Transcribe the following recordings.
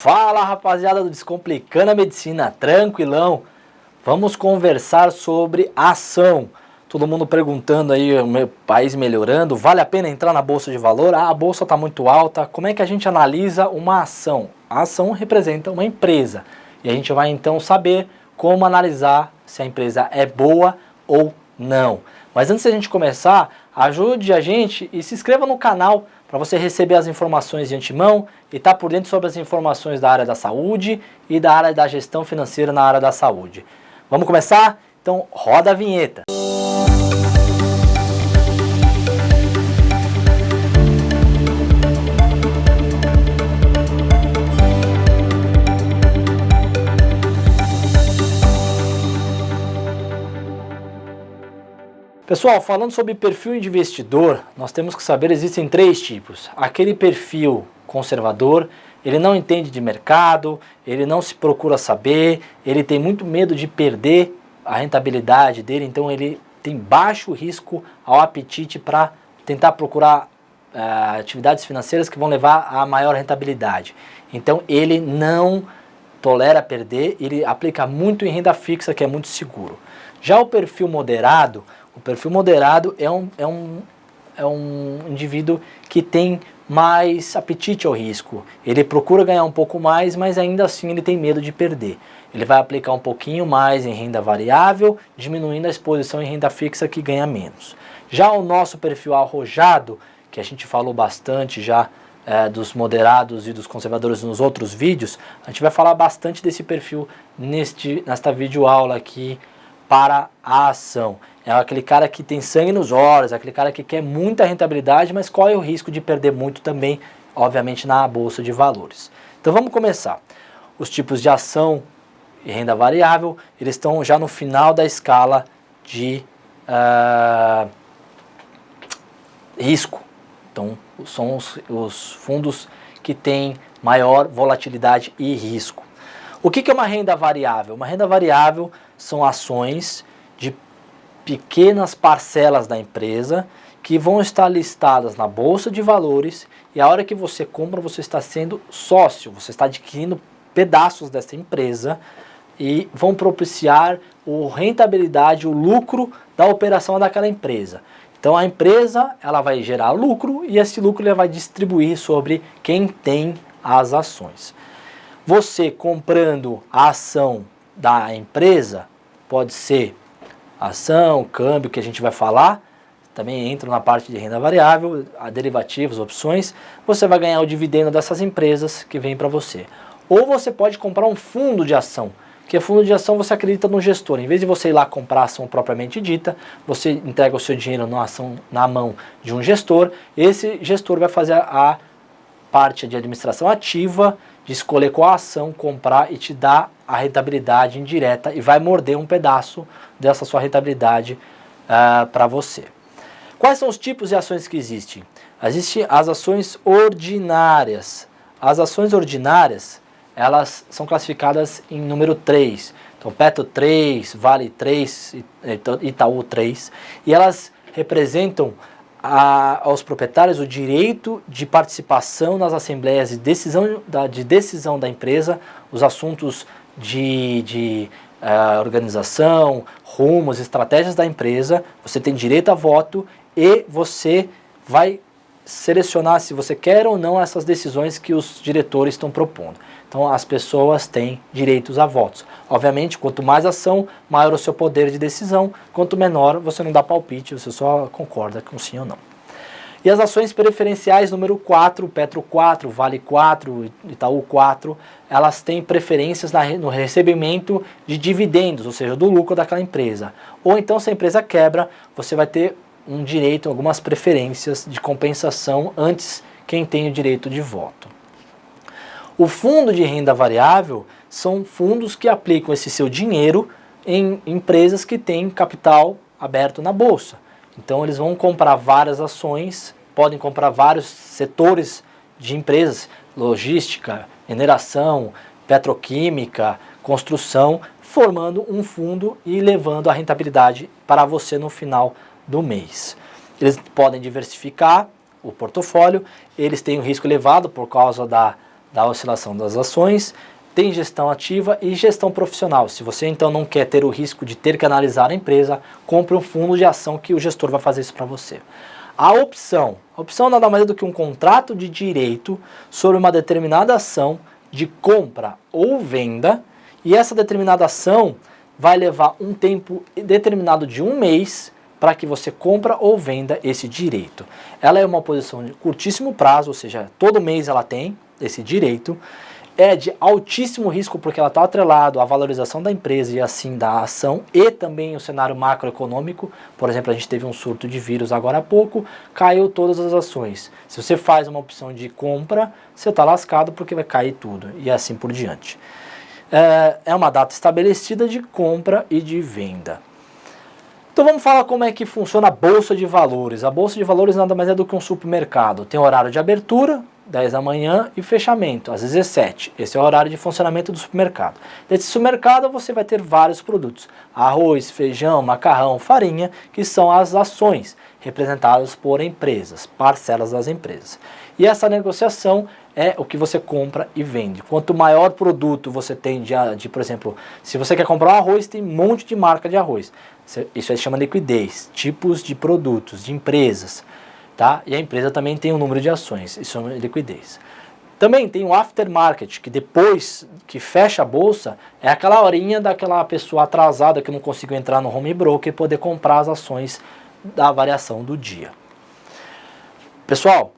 Fala, rapaziada do Descomplicando a Medicina, tranquilão? Vamos conversar sobre ação. Todo mundo perguntando aí, o meu país melhorando, vale a pena entrar na bolsa de valor? Ah, a bolsa está muito alta. Como é que a gente analisa uma ação? A ação representa uma empresa e a gente vai então saber como analisar se a empresa é boa ou não. Mas antes de a gente começar, ajude a gente e se inscreva no canal para você receber as informações de antemão e estar por dentro sobre as informações da área da saúde e da área da gestão financeira na área da saúde. Vamos começar? Então roda a vinheta. Pessoal, falando sobre perfil de investidor, nós temos que saber que existem três tipos. Aquele perfil conservador, ele não entende de mercado, ele não se procura saber, ele tem muito medo de perder a rentabilidade dele, então ele tem baixo risco ao apetite para tentar procurar atividades financeiras que vão levar a maior rentabilidade. Então ele não tolera perder, ele aplica muito em renda fixa, que é muito seguro. Já o perfil moderado é um indivíduo que tem mais apetite ao risco. Ele procura ganhar um pouco mais, mas ainda assim ele tem medo de perder. Ele vai aplicar um pouquinho mais em renda variável, diminuindo a exposição em renda fixa, que ganha menos. Já o nosso perfil arrojado, que a gente falou bastante já dos moderados e dos conservadores nos outros vídeos, a gente vai falar bastante desse perfil nesta videoaula aqui para a ação. É aquele cara que tem sangue nos olhos, aquele cara que quer muita rentabilidade, mas corre o risco de perder muito também, obviamente, na bolsa de valores. Então vamos começar. Os tipos de ação e renda variável, eles estão já no final da escala de risco. Então são os fundos que têm maior volatilidade e risco. O que é uma renda variável? Uma renda variável são ações de pequenas parcelas da empresa que vão estar listadas na bolsa de valores, e a hora que você compra, você está sendo sócio, você está adquirindo pedaços dessa empresa e vão propiciar a rentabilidade, o lucro da operação daquela empresa. Então a empresa, ela vai gerar lucro e esse lucro ele vai distribuir sobre quem tem as ações. Você comprando a ação da empresa, pode ser ação, câmbio, que a gente vai falar, também entra na parte de renda variável, derivativos, opções, você vai ganhar o dividendo dessas empresas que vem para você. Ou você pode comprar um fundo de ação, que fundo de ação você acredita no gestor. Em vez de você ir lá comprar a ação propriamente dita, você entrega o seu dinheiro na mão de um gestor, esse gestor vai fazer a parte de administração ativa, de escolher qual ação comprar e te dar a rentabilidade indireta e vai morder um pedaço dessa sua rentabilidade para você. Quais são os tipos de ações que existem? Existem as ações ordinárias. As ações ordinárias, elas são classificadas em número 3. Então, Petro 3, Vale 3, Itaú 3. E elas representam aos proprietários o direito de participação nas assembleias de decisão da empresa, os assuntos de organização, rumos, estratégias da empresa. Você tem direito a voto e você vai selecionar se você quer ou não essas decisões que os diretores estão propondo. Então as pessoas têm direitos a votos. Obviamente, quanto mais ação, maior o seu poder de decisão. Quanto menor, você não dá palpite, você só concorda com sim ou não. E as ações preferenciais número 4, Petro 4, Vale 4, Itaú 4, elas têm preferências no recebimento de dividendos, ou seja, do lucro daquela empresa. Ou então, se a empresa quebra, você vai ter um direito, algumas preferências de compensação antes quem tem o direito de voto. O fundo de renda variável são fundos que aplicam esse seu dinheiro em empresas que têm capital aberto na bolsa. Então eles vão comprar várias ações, podem comprar vários setores de empresas, logística, mineração, petroquímica, construção, formando um fundo e levando a rentabilidade para você no final do mês. Eles podem diversificar o portfólio, eles têm um risco elevado por causa da da oscilação das ações, tem gestão ativa e gestão profissional. Se você então não quer ter o risco de ter que analisar a empresa, compre um fundo de ação que o gestor vai fazer isso para você. A opção nada mais é do que um contrato de direito sobre uma determinada ação de compra ou venda, e essa determinada ação vai levar um tempo determinado de 1 mês para que você compra ou venda esse direito. Ela é uma posição de curtíssimo prazo, ou seja, todo mês ela tem esse direito. É de altíssimo risco porque ela está atrelado à valorização da empresa e assim da ação e também o cenário macroeconômico. Por exemplo, a gente teve um surto de vírus agora há pouco, caiu todas as ações. Se você faz uma opção de compra, você está lascado porque vai cair tudo e assim por diante. É uma data estabelecida de compra e de venda. Então vamos falar como é que funciona a Bolsa de Valores. A Bolsa de Valores nada mais é do que um supermercado. Tem horário de abertura, 10 da manhã, e fechamento, às 17. Esse é o horário de funcionamento do supermercado. Nesse supermercado você vai ter vários produtos. Arroz, feijão, macarrão, farinha, que são as ações representadas por empresas, parcelas das empresas. E essa negociação é o que você compra e vende. Quanto maior produto você tem por exemplo, se você quer comprar um arroz, tem um monte de marca de arroz. Isso aí se chama liquidez, tipos de produtos, de empresas. Tá? E a empresa também tem um número de ações, isso é liquidez. Também tem o aftermarket, que depois que fecha a bolsa, é aquela horinha daquela pessoa atrasada que não conseguiu entrar no home broker e poder comprar as ações da variação do dia. Pessoal,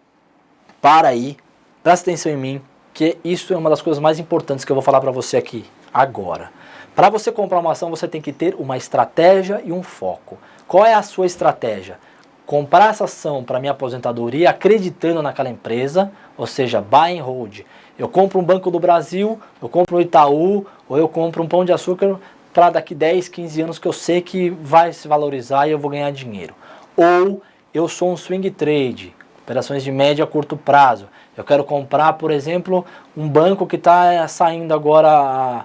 para aí, presta atenção em mim, que isso é uma das coisas mais importantes que eu vou falar para você aqui agora. Para você comprar uma ação, você tem que ter uma estratégia e um foco. Qual é a sua estratégia? Comprar essa ação para minha aposentadoria acreditando naquela empresa, ou seja, buy and hold. Eu compro um Banco do Brasil, eu compro um Itaú, ou eu compro um Pão de Açúcar para daqui 10, 15 anos que eu sei que vai se valorizar e eu vou ganhar dinheiro. Ou eu sou um swing trade, operações de médio a curto prazo. Eu quero comprar, por exemplo, um banco que está saindo agora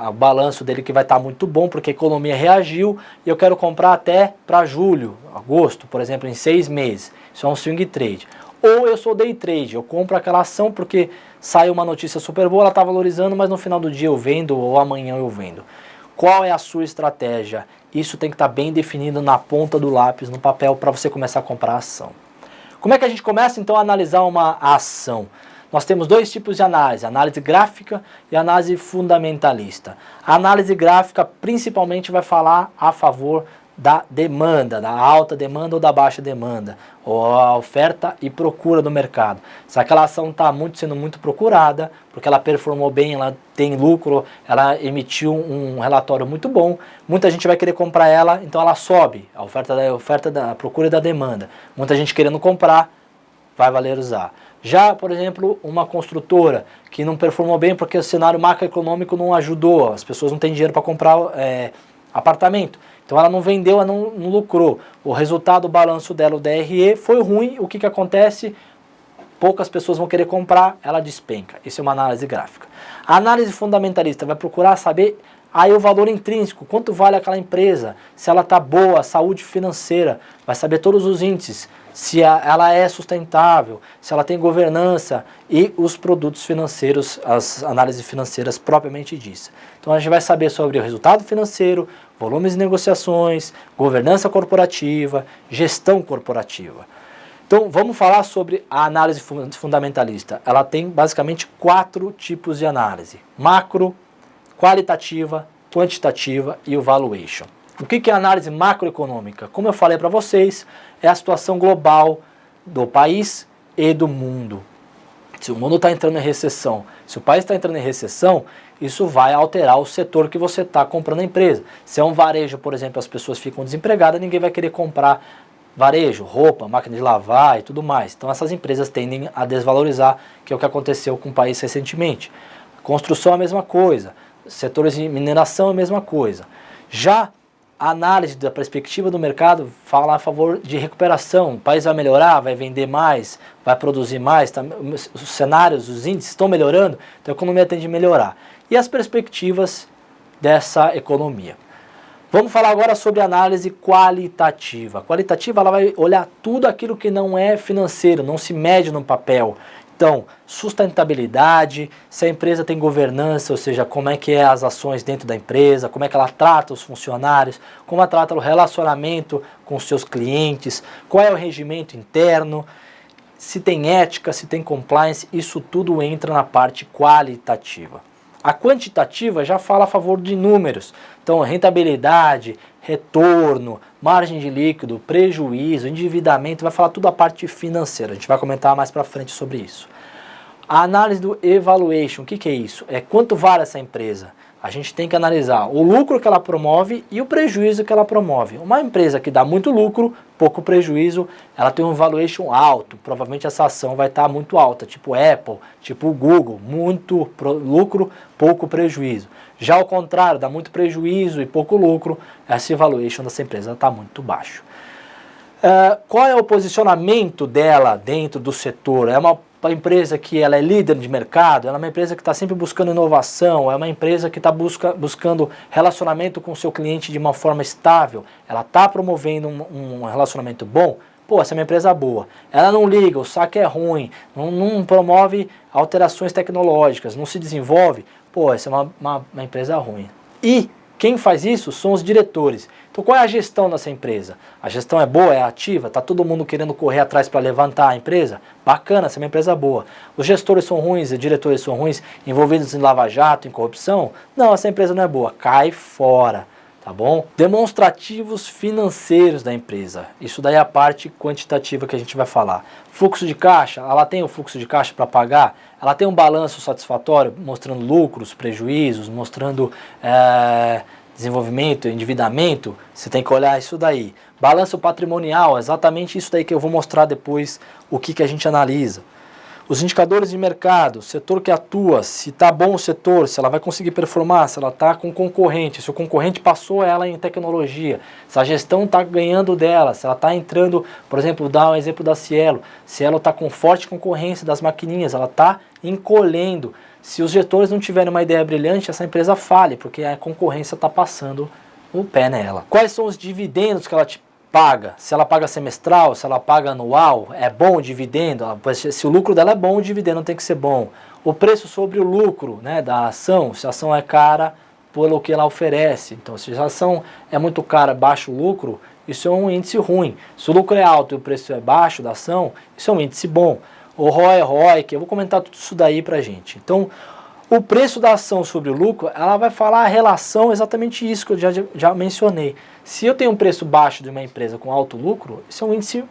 o balanço dele que vai estar muito bom porque a economia reagiu e eu quero comprar até para julho, agosto, por exemplo, em 6 meses. Isso é um swing trade. Ou eu sou day trade, eu compro aquela ação porque saiu uma notícia super boa, ela está valorizando, mas no final do dia eu vendo ou amanhã eu vendo. Qual é a sua estratégia? Isso tem que estar bem definido na ponta do lápis, no papel, para você começar a comprar a ação. Como é que a gente começa então a analisar uma ação? Nós temos 2 tipos de análise gráfica e análise fundamentalista. A análise gráfica principalmente vai falar a favor da demanda, da alta demanda ou da baixa demanda, ou a oferta e procura do mercado. Se aquela ação está sendo muito procurada, porque ela performou bem, ela tem lucro, ela emitiu um relatório muito bom, muita gente vai querer comprar ela, então ela sobe, a oferta da procura e da demanda. Muita gente querendo comprar, vai valorizar. Já, por exemplo, uma construtora que não performou bem porque o cenário macroeconômico não ajudou, as pessoas não têm dinheiro para comprar apartamento. Então ela não vendeu, ela não lucrou. O resultado, o balanço dela, o DRE, foi ruim. O que acontece? Poucas pessoas vão querer comprar, ela despenca. Isso é uma análise gráfica. A análise fundamentalista vai procurar saber aí o valor intrínseco, quanto vale aquela empresa, se ela está boa, saúde financeira, vai saber todos os índices, se ela é sustentável, se ela tem governança e os produtos financeiros, as análises financeiras propriamente disso. Então a gente vai saber sobre o resultado financeiro, volumes de negociações, governança corporativa, gestão corporativa. Então vamos falar sobre a análise fundamentalista. Ela tem basicamente 4 tipos de análise: macro, qualitativa, quantitativa e o valuation. O que é análise macroeconômica? Como eu falei para vocês, é a situação global do país e do mundo. Se o mundo está entrando em recessão, se o país está entrando em recessão, isso vai alterar o setor que você está comprando a empresa. Se é um varejo, por exemplo, as pessoas ficam desempregadas, ninguém vai querer comprar varejo, roupa, máquina de lavar e tudo mais. Então essas empresas tendem a desvalorizar, que é o que aconteceu com o país recentemente. Construção é a mesma coisa, setores de mineração é a mesma coisa. Já a análise da perspectiva do mercado fala a favor de recuperação. O país vai melhorar, vai vender mais, vai produzir mais, os cenários, os índices estão melhorando, então a economia tende a melhorar. E as perspectivas dessa economia. Vamos falar agora sobre análise qualitativa. A qualitativa ela vai olhar tudo aquilo que não é financeiro, não se mede no papel. Então, sustentabilidade, se a empresa tem governança, ou seja, como é que é as ações dentro da empresa, como é que ela trata os funcionários, como ela trata o relacionamento com os seus clientes, qual é o regimento interno, se tem ética, se tem compliance, isso tudo entra na parte qualitativa. A quantitativa já fala a favor de números, então rentabilidade, retorno, margem de líquido, prejuízo, endividamento, vai falar tudo a parte financeira, a gente vai comentar mais para frente sobre isso. A análise do evaluation, o que é isso? É quanto vale essa empresa? A gente tem que analisar o lucro que ela promove e o prejuízo que ela promove. Uma empresa que dá muito lucro, pouco prejuízo, ela tem um valuation alto. Provavelmente essa ação vai estar muito alta, tipo Apple, tipo Google, muito lucro, pouco prejuízo. Já ao contrário, dá muito prejuízo e pouco lucro, esse valuation dessa empresa está muito baixo. Qual é o posicionamento dela dentro do setor? É uma empresa que ela é líder de mercado, ela é uma empresa que está sempre buscando inovação, é uma empresa que está buscando relacionamento com o seu cliente de uma forma estável, ela está promovendo um relacionamento bom, pô, essa é uma empresa boa. Ela não liga, o saque é ruim, não promove alterações tecnológicas, não se desenvolve, pô, essa é uma empresa ruim. E quem faz isso são os diretores. Então qual é a gestão dessa empresa? A gestão é boa, é ativa? Está todo mundo querendo correr atrás para levantar a empresa? Bacana, essa é uma empresa boa. Os gestores são ruins, os diretores são ruins, envolvidos em lava-jato, em corrupção? Não, essa empresa não é boa, cai fora, tá bom? Demonstrativos financeiros da empresa. Isso daí é a parte quantitativa que a gente vai falar. Fluxo de caixa, ela tem o fluxo de caixa para pagar? Ela tem um balanço satisfatório, mostrando lucros, prejuízos, mostrando desenvolvimento, endividamento? Você tem que olhar isso daí. Balanço patrimonial, exatamente isso daí que eu vou mostrar depois o que a gente analisa. Os indicadores de mercado, setor que atua, se está bom o setor, se ela vai conseguir performar, se ela está com concorrente, se o concorrente passou ela em tecnologia, se a gestão está ganhando dela, se ela está entrando, por exemplo, dá um exemplo da Cielo, se ela está com forte concorrência das maquininhas, ela está encolhendo. Se os gestores não tiverem uma ideia brilhante, essa empresa fale, porque a concorrência está passando o pé nela. Quais são os dividendos que ela te paga? Se ela paga semestral, se ela paga anual, é bom o dividendo? Se o lucro dela é bom, o dividendo tem que ser bom. O preço sobre o lucro, né, da ação, se a ação é cara pelo que ela oferece. Então, se a ação é muito cara, baixo lucro, isso é um índice ruim. Se o lucro é alto e o preço é baixo da ação, isso é um índice bom. O ROE, ROIC, eu vou comentar tudo isso daí pra gente. Então, o preço da ação sobre o lucro, ela vai falar a relação, exatamente isso que eu já mencionei. Se eu tenho um preço baixo de uma empresa com alto lucro, isso é um índice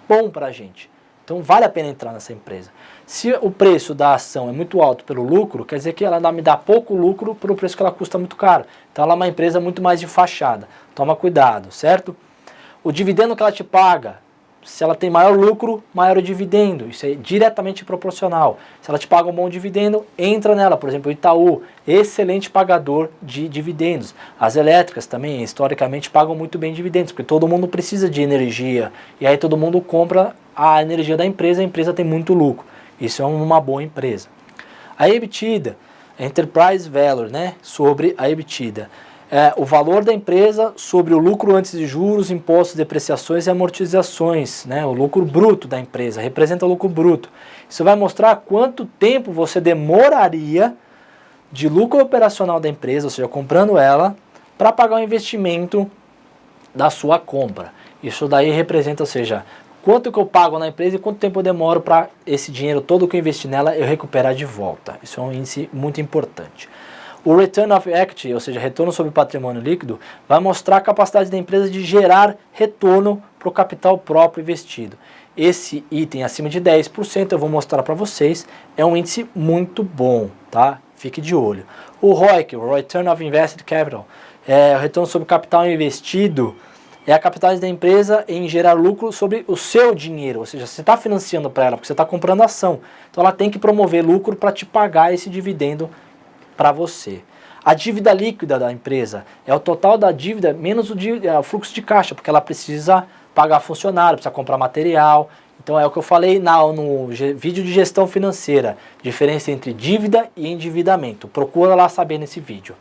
bom para a gente. Então vale a pena entrar nessa empresa. Se o preço da ação é muito alto pelo lucro, quer dizer que ela me dá pouco lucro pelo preço que ela custa muito caro. Então ela é uma empresa muito mais de fachada. Toma cuidado, certo? O dividendo que ela te paga, se ela tem maior lucro, maior o dividendo. Isso é diretamente proporcional. Se ela te paga um bom dividendo, entra nela. Por exemplo, o Itaú, excelente pagador de dividendos. As elétricas também, historicamente, pagam muito bem dividendos, porque todo mundo precisa de energia. E aí todo mundo compra a energia da empresa, a empresa tem muito lucro. Isso é uma boa empresa. A EBITDA, Enterprise Value, né? Sobre a EBITDA. O valor da empresa sobre o lucro antes de juros, impostos, depreciações e amortizações, né? O lucro bruto da empresa, representa o lucro bruto. Isso vai mostrar quanto tempo você demoraria de lucro operacional da empresa, ou seja, comprando ela, para pagar o investimento da sua compra. Isso daí representa, ou seja, quanto que eu pago na empresa e quanto tempo eu demoro para esse dinheiro todo que eu investi nela eu recuperar de volta. Isso é um índice muito importante. O Return of Equity, ou seja, retorno sobre patrimônio líquido, vai mostrar a capacidade da empresa de gerar retorno para o capital próprio investido. Esse item acima de 10%, eu vou mostrar para vocês, é um índice muito bom, tá? Fique de olho. O ROIC, o Return of Invested Capital, o retorno sobre capital investido, é a capacidade da empresa em gerar lucro sobre o seu dinheiro, ou seja, você está financiando para ela, porque você está comprando ação. Então ela tem que promover lucro para te pagar esse dividendo para você. A dívida líquida da empresa é o total da dívida menos o fluxo de caixa, porque ela precisa pagar funcionário, precisa comprar material. Então é o que eu falei no vídeo de gestão financeira, diferença entre dívida e endividamento. Procura lá saber nesse vídeo.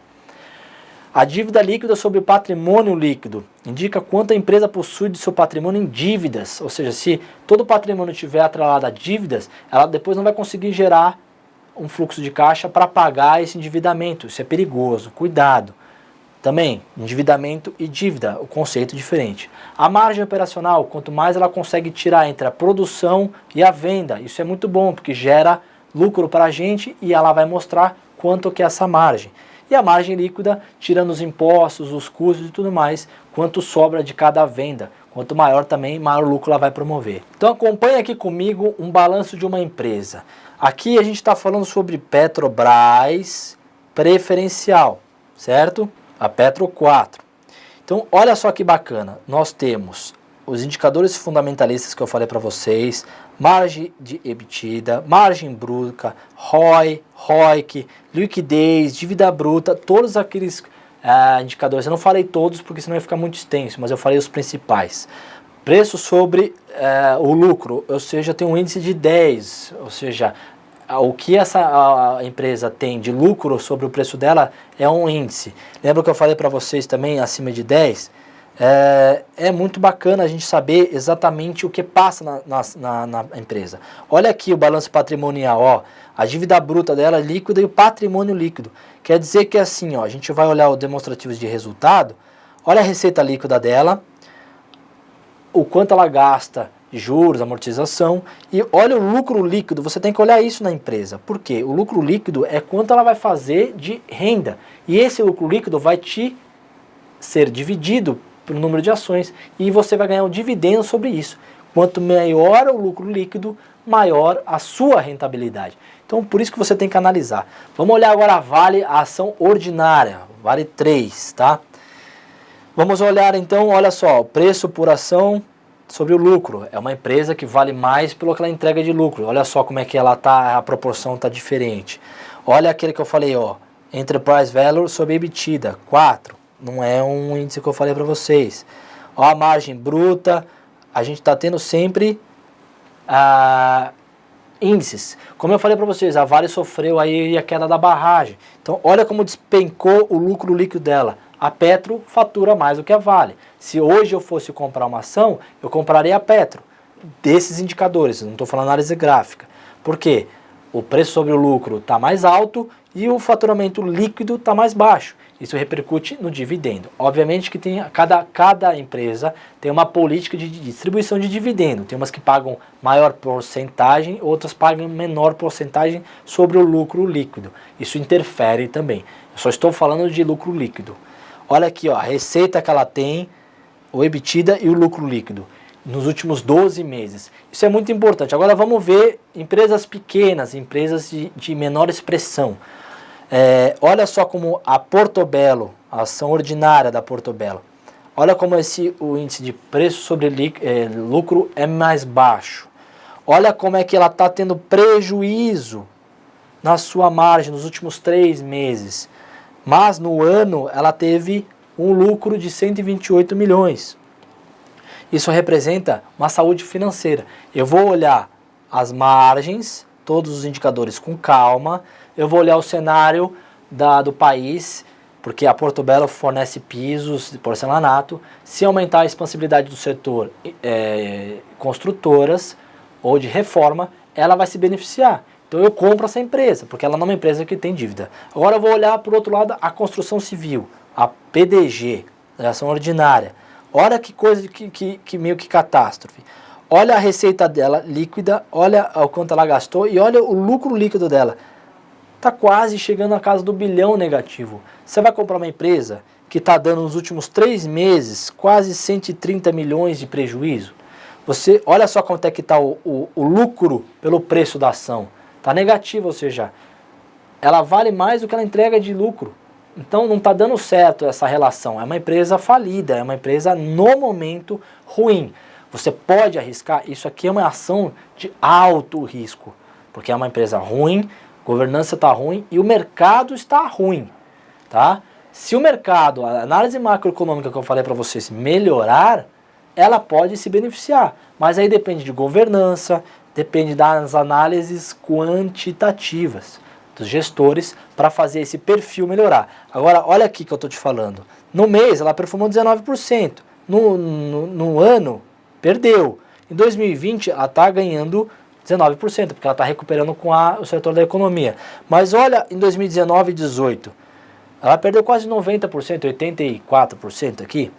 A dívida líquida sobre o patrimônio líquido indica quanto a empresa possui de seu patrimônio em dívidas, ou seja, se todo o patrimônio estiver atrelado a dívidas, ela depois não vai conseguir gerar um fluxo de caixa para pagar esse endividamento. Isso é perigoso, cuidado. Também, endividamento e dívida, o conceito é diferente. A margem operacional, quanto mais ela consegue tirar entre a produção e a venda, isso é muito bom, porque gera lucro para a gente e ela vai mostrar quanto que é essa margem. E a margem líquida, tirando os impostos, os custos e tudo mais, quanto sobra de cada venda. Quanto maior também, maior lucro ela vai promover. Então acompanhe aqui comigo um balanço de uma empresa. Aqui a gente está falando sobre Petrobras preferencial, certo? A Petro 4. Então olha só que bacana, nós temos os indicadores fundamentalistas que eu falei para vocês, margem de EBITDA, margem bruta, ROI, ROIC, liquidez, dívida bruta, todos aqueles indicadores. Eu não falei todos porque senão ia ficar muito extenso, mas eu falei os principais. Preço sobre o lucro, ou seja, tem um índice de 10, ou seja, o que essa empresa tem de lucro sobre o preço dela é um índice. Lembra que eu falei para vocês também acima de 10? É muito bacana a gente saber exatamente o que passa na empresa. Olha aqui o balanço patrimonial, ó, a dívida bruta dela líquida e o patrimônio líquido. Quer dizer que assim, ó, a gente vai olhar o demonstrativo de resultado, olha a receita líquida dela, o quanto ela gasta de juros, amortização, e olha o lucro líquido, você tem que olhar isso na empresa. Por quê? O lucro líquido é quanto ela vai fazer de renda, e esse lucro líquido vai te ser dividido pelo número de ações, e você vai ganhar um dividendo sobre isso. Quanto maior o lucro líquido, maior a sua rentabilidade. Então, por isso que você tem que analisar. Vamos olhar agora a Vale, a ação ordinária, Vale 3, tá? Vamos olhar então, olha só, o preço por ação sobre o lucro. É uma empresa que vale mais pelo que ela entrega de lucro. Olha só como é que ela tá, a proporção está diferente. Olha aquele que eu falei, ó, Enterprise Value sobre EBITDA, 4. Não é um índice que eu falei para vocês. Ó, a margem bruta, a gente está tendo sempre índices. Como eu falei para vocês, a Vale sofreu aí a queda da barragem. Então, olha como despencou o lucro líquido dela. A Petro fatura mais do que a Vale. Se hoje eu fosse comprar uma ação, eu compraria a Petro. Desses indicadores, não estou falando análise gráfica. Por quê? O preço sobre o lucro está mais alto e o faturamento líquido está mais baixo. Isso repercute no dividendo. Obviamente que tem, cada empresa tem uma política de distribuição de dividendo. Tem umas que pagam maior porcentagem, outras pagam menor porcentagem sobre o lucro líquido. Isso interfere também. Eu só estou falando de lucro líquido. Olha aqui, ó, a receita que ela tem, o EBITDA e o lucro líquido nos últimos 12 meses. Isso é muito importante. Agora vamos ver empresas pequenas, empresas de menor expressão. Olha só como a Portobello, a ação ordinária da Portobello, olha como o índice de preço sobre lucro é mais baixo. Olha como é que ela está tendo prejuízo na sua margem nos últimos 3 meses. Mas no ano ela teve um lucro de 128 milhões. Isso representa uma saúde financeira. Eu vou olhar as margens, todos os indicadores com calma. Eu vou olhar o cenário do país, porque a Portobello fornece pisos de porcelanato. Se aumentar a expansibilidade do setor construtoras ou de reforma, ela vai se beneficiar. Então eu compro essa empresa, porque ela não é uma empresa que tem dívida. Agora eu vou olhar por outro lado a construção civil, a PDG, a ação ordinária. Olha que coisa, que meio que catástrofe. Olha a receita dela líquida, olha o quanto ela gastou e olha o lucro líquido dela. Está quase chegando à casa do bilhão negativo. Você vai comprar uma empresa que está dando nos últimos 3 meses quase 130 milhões de prejuízo. Você olha só quanto é que está o lucro pelo preço da ação. Está negativo, ou seja, ela vale mais do que ela entrega de lucro. Então não está dando certo essa relação. É uma empresa falida, é uma empresa no momento ruim. Você pode arriscar, isso aqui é uma ação de alto risco, porque é uma empresa ruim, governança está ruim e o mercado está ruim. Tá? Se o mercado, a análise macroeconômica que eu falei para vocês, melhorar, ela pode se beneficiar. Mas aí depende de governança, depende das análises quantitativas. dos gestores para fazer esse perfil melhorar. Agora, olha aqui que eu estou te falando. No mês, ela performou 19%. No ano, perdeu. Em 2020, ela está ganhando 19%, porque ela está recuperando com o setor da economia. Mas olha, em 2019 e 2018, ela perdeu quase 90%, 84% aqui.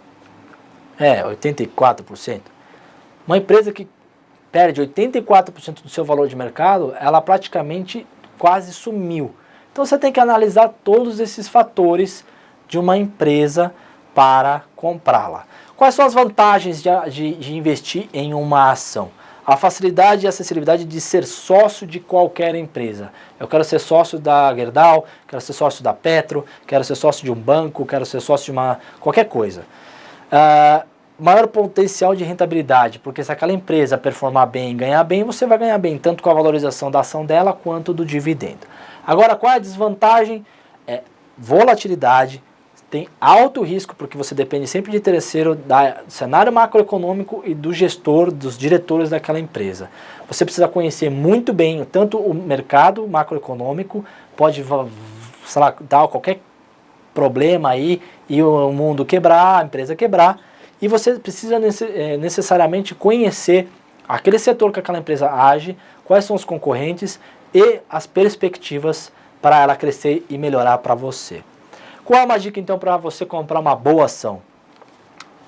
84%. Uma empresa que perde 84% do seu valor de mercado, ela praticamente quase sumiu. Então você tem que analisar todos esses fatores de uma empresa para comprá-la. Quais são as vantagens de investir em uma ação? A facilidade e acessibilidade de ser sócio de qualquer empresa. Eu quero ser sócio da Gerdau, quero ser sócio da Petro, quero ser sócio de um banco, quero ser sócio de qualquer coisa. Maior potencial de rentabilidade, porque se aquela empresa performar bem e ganhar bem, você vai ganhar bem, tanto com a valorização da ação dela, quanto do dividendo. Agora, qual é a desvantagem? Volatilidade, tem alto risco, porque você depende sempre de terceiro, do cenário macroeconômico e do gestor, dos diretores daquela empresa. Você precisa conhecer muito bem, tanto o mercado macroeconômico, pode, sei lá, dar qualquer problema aí, e o mundo quebrar, a empresa quebrar, e você precisa necessariamente conhecer aquele setor que aquela empresa age, quais são os concorrentes e as perspectivas para ela crescer e melhorar para você. Qual é uma dica então para você comprar uma boa ação?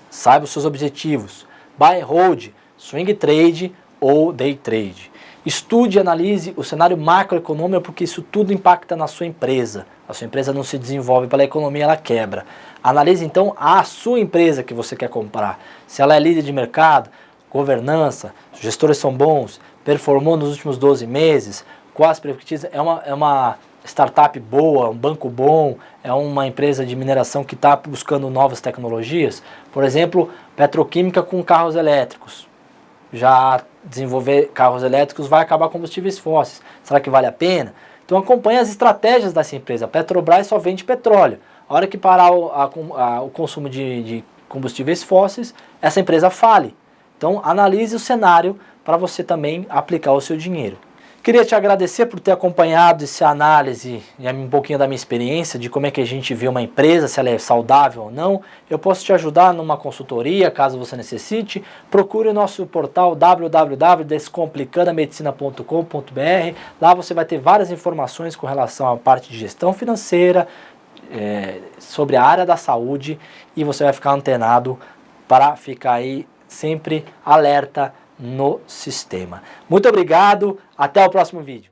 Saiba os seus objetivos. Buy and hold, swing trade ou day trade. Estude e analise o cenário macroeconômico, porque isso tudo impacta na sua empresa. A sua empresa não se desenvolve pela economia, ela quebra. Analise então a sua empresa que você quer comprar. Se ela é líder de mercado, governança, os gestores são bons, performou nos últimos 12 meses, quais perspectivas, é uma startup boa, um banco bom, é uma empresa de mineração que está buscando novas tecnologias. Por exemplo, petroquímica com carros elétricos. Já desenvolver carros elétricos vai acabar combustíveis fósseis. Será que vale a pena? Então acompanhe as estratégias dessa empresa. A Petrobras só vende petróleo. A hora que parar o consumo de combustíveis fósseis, essa empresa fale. Então analise o cenário para você também aplicar o seu dinheiro. Queria te agradecer por ter acompanhado essa análise e um pouquinho da minha experiência de como é que a gente vê uma empresa, se ela é saudável ou não. Eu posso te ajudar numa consultoria, caso você necessite. Procure o nosso portal www.descomplicandamedicina.com.br. Lá você vai ter várias informações com relação à parte de gestão financeira, sobre a área da saúde, e você vai ficar antenado para ficar aí sempre alerta no sistema. Muito obrigado, até o próximo vídeo.